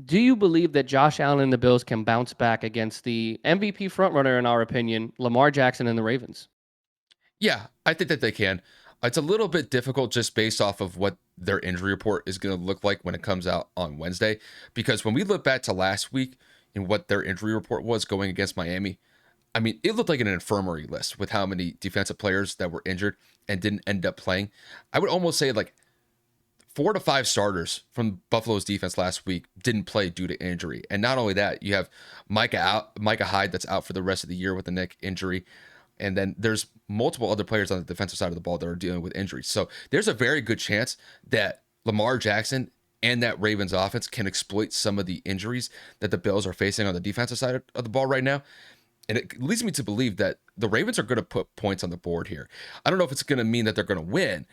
Do you believe that Josh Allen and the Bills can bounce back against the MVP frontrunner, in our opinion, Lamar Jackson and the Ravens? Yeah, I think that they can. It's a little bit difficult just based off of what their injury report is going to look like when it comes out on Wednesday. Because when we look back to last week and what their injury report was going against Miami, I mean, it looked like an infirmary list with how many defensive players that were injured and didn't end up playing. I would almost say like 4 to 5 starters from Buffalo's defense last week didn't play due to injury. And not only that, you have Micah Hyde that's out for the rest of the year with a neck injury. And then there's multiple other players on the defensive side of the ball that are dealing with injuries. So there's a very good chance that Lamar Jackson and that Ravens offense can exploit some of the injuries that the Bills are facing on the defensive side of the ball right now. And it leads me to believe that the Ravens are going to put points on the board here. I don't know if it's going to mean that they're going to win,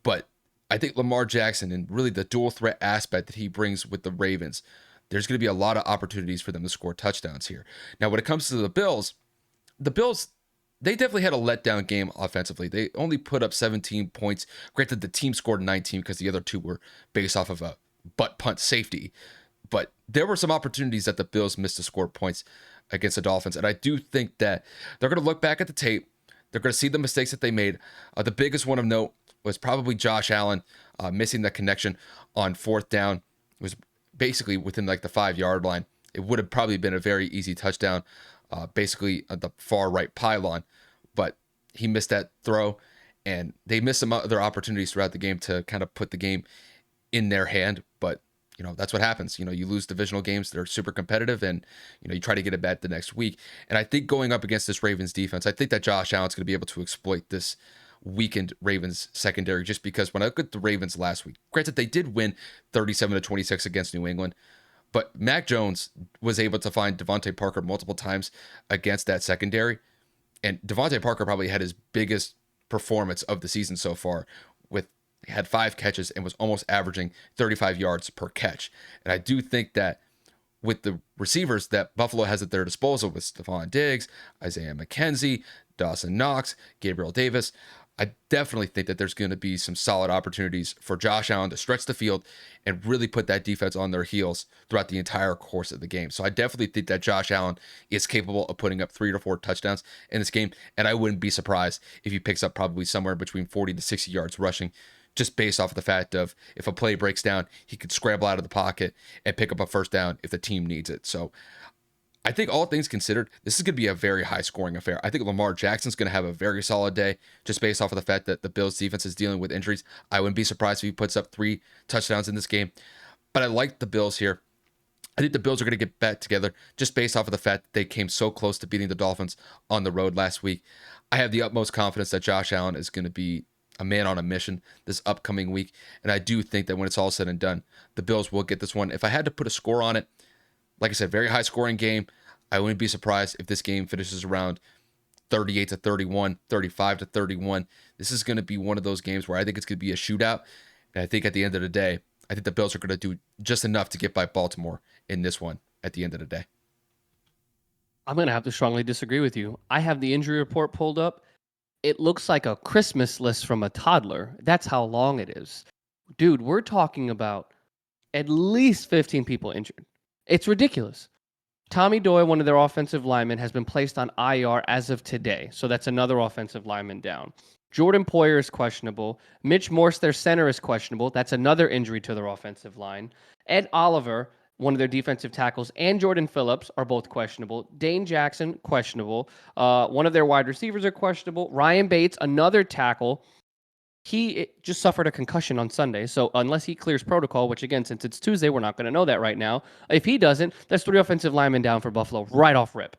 but I think Lamar Jackson and really the dual threat aspect that he brings with the Ravens, there's going to be a lot of opportunities for them to score touchdowns here. Now, when it comes to the Bills, they definitely had a letdown game offensively. They only put up 17 points. Granted, the team scored 19 because the other two were based off of a butt punt safety. But there were some opportunities that the Bills missed to score points against the Dolphins. And I do think that they're going to look back at the tape. They're going to see the mistakes that they made. The biggest one of note was probably Josh Allen missing that connection on fourth down. It was basically within like the 5 yard line. It would have probably been a very easy touchdown, basically at the far right pylon, but he missed that throw, and they missed some other opportunities throughout the game to kind of put the game in their hand. But that's what happens. You lose divisional games that are super competitive, and you try to get it back the next week. And I think going up against this Ravens defense, I think that Josh Allen's going to be able to exploit this weakened Ravens secondary, just because when I look at the Ravens last week, granted they did win 37-26 against New England, but Mac Jones was able to find Devontae Parker multiple times against that secondary. And Devontae Parker probably had his biggest performance of the season so far, with he had 5 catches and was almost averaging 35 yards per catch. And I do think that with the receivers that Buffalo has at their disposal with Stephon Diggs, Isaiah McKenzie, Dawson Knox, Gabriel Davis, I definitely think that there's going to be some solid opportunities for Josh Allen to stretch the field and really put that defense on their heels throughout the entire course of the game. So I definitely think that Josh Allen is capable of putting up 3 to 4 touchdowns in this game. And I wouldn't be surprised if he picks up probably somewhere between 40 to 60 yards rushing, just based off of the fact of if a play breaks down, he could scramble out of the pocket and pick up a first down if the team needs it. So I think all things considered, this is going to be a very high scoring affair. I think Lamar Jackson's going to have a very solid day just based off of the fact that the Bills defense is dealing with injuries. I wouldn't be surprised if he puts up 3 touchdowns in this game. But I like the Bills here. I think the Bills are going to get back together just based off of the fact that they came so close to beating the Dolphins on the road last week. I have the utmost confidence that Josh Allen is going to be a man on a mission this upcoming week. And I do think that when it's all said and done, the Bills will get this one. If I had to put a score on it, like I said, very high scoring game. I wouldn't be surprised if this game finishes around 38-31, 35-31. This is going to be one of those games where I think it's going to be a shootout. And I think at the end of the day, I think the Bills are going to do just enough to get by Baltimore in this one at the end of the day. I'm going to have to strongly disagree with you. I have the injury report pulled up. It looks like a Christmas list from a toddler. That's how long it is. Dude, we're talking about at least 15 people injured. It's ridiculous. Tommy Doyle, one of their offensive linemen, has been placed on IR as of today. So that's another offensive lineman down. Jordan Poyer is questionable. Mitch Morse, their center, is questionable. That's another injury to their offensive line. Ed Oliver, one of their defensive tackles, and Jordan Phillips are both questionable. Dane Jackson, questionable. One of their wide receivers are questionable. Ryan Bates, another tackle. He just suffered a concussion on Sunday. So unless he clears protocol, which again, since it's Tuesday, we're not going to know that right now. If he doesn't, that's 3 offensive linemen down for Buffalo right off rip.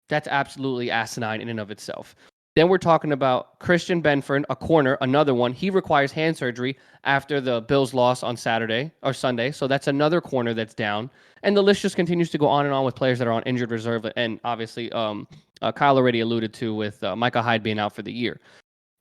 That's absolutely asinine in and of itself. Then we're talking about Christian Benford, a corner, another one. He requires hand surgery after the Bills loss on Saturday or Sunday. So that's another corner that's down. And the list just continues to go on and on with players that are on injured reserve. And obviously, Kyle already alluded to with Micah Hyde being out for the year.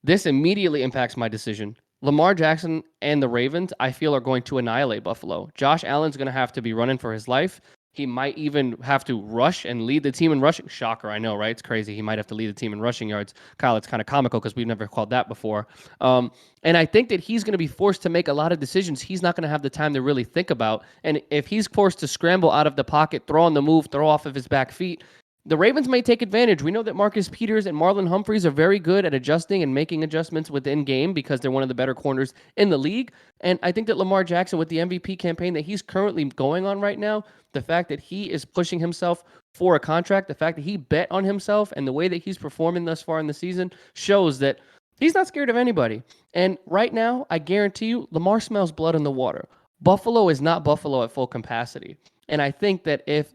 This immediately impacts my decision. Lamar Jackson and the Ravens, I feel, are going to annihilate Buffalo. Josh Allen's going to have to be running for his life. He might even have to rush and lead the team in rushing. Shocker, I know, right? It's crazy. He might have to lead the team in rushing yards. Kyle, it's kind of comical because we've never called that before. And I think that he's going to be forced to make a lot of decisions he's not going to have the time to really think about. And if he's forced to scramble out of the pocket, throw on the move, throw off of his back feet, the Ravens may take advantage. We know that Marcus Peters and Marlon Humphreys are very good at adjusting and making adjustments within game because they're one of the better corners in the league. And I think that Lamar Jackson, with the MVP campaign that he's currently going on right now, the fact that he is pushing himself for a contract, the fact that he bet on himself, and the way that he's performing thus far in the season shows that he's not scared of anybody. And right now, I guarantee you, Lamar smells blood in the water. Buffalo is not Buffalo at full capacity. And I think that if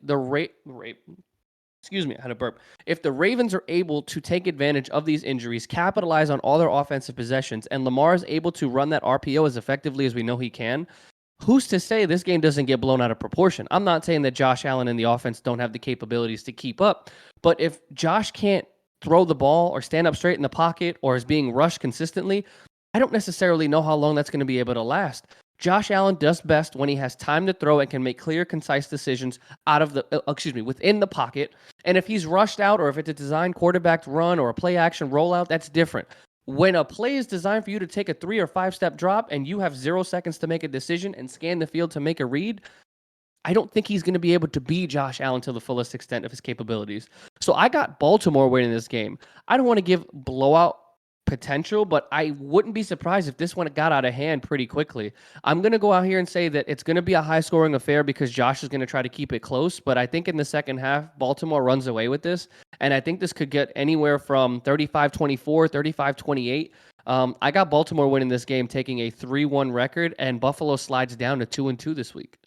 excuse me, I had a burp. If the Ravens are able to take advantage of these injuries, capitalize on all their offensive possessions, and Lamar is able to run that RPO as effectively as we know he can, who's to say this game doesn't get blown out of proportion? I'm not saying that Josh Allen and the offense don't have the capabilities to keep up, but if Josh can't throw the ball or stand up straight in the pocket or is being rushed consistently, I don't necessarily know how long that's going to be able to last. Josh Allen does best when he has time to throw and can make clear, concise decisions within the pocket. And if he's rushed out or if it's a designed quarterback run or a play action rollout, that's different. When a play is designed for you to take a 3 or 5 step drop and you have 0 seconds to make a decision and scan the field to make a read, I don't think he's going to be able to be Josh Allen to the fullest extent of his capabilities. So I got Baltimore winning this game. I don't want to give blowout potential, but I wouldn't be surprised if this one got out of hand pretty quickly. I'm going to go out here and say that it's going to be a high-scoring affair because Josh is going to try to keep it close, but I think in the second half, Baltimore runs away with this, and I think this could get anywhere from 35-24, 35-28. I got Baltimore winning this game, taking a 3-1 record, and Buffalo slides down to 2-2 this week.